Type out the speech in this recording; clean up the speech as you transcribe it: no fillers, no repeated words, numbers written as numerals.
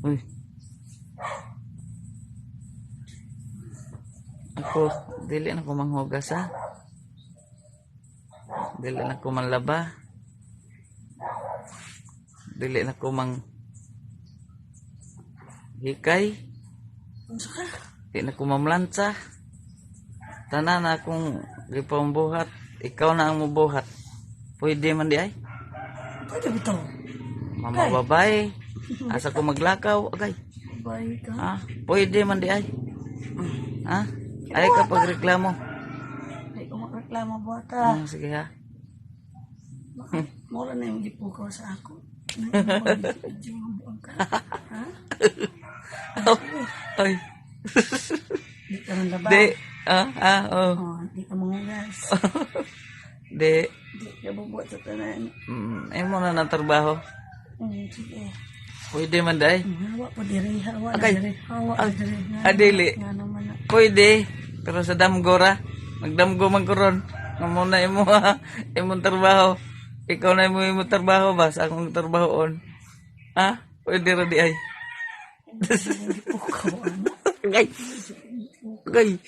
Uy. Ako, dili na ko manghugas ha. Dili na ko manlaba. Dili na ko mang hikay. Unsa ka? Dili na ko mamlansa. Tanan na akong gipambuhat. Ikaw na ang mubuhat. Pwede man di ay? Pwede bitaw. Mama babae. Asa ko maglakaw. Agay. Babae ka. Ah, pwede man di ay? Ha? Ay ka pagreklamo. Ay, kung magreklamo buhata. Sige ha. Mura na yung gipukaw sa ako. Ha? Ay. Di ka man laba. Di. Oh. Oh, di ka mangugas. Di. Di ka bubuhat sa tanan. Ay mo na ng trabaho. Sige. Pwede man di ay? Hawa po diri. Hawa na Okay. diri. Hawa na diri. Adili. Nga naman na. Pwede. Pero sa damgora. Magdamgo man karon. Nga muna imo imong trabaho. Ikaw na imo trabaho ba? Sa akong trabahoon. Ha? Pwede ra di ay? Gipukaw ano? Gay. Gay.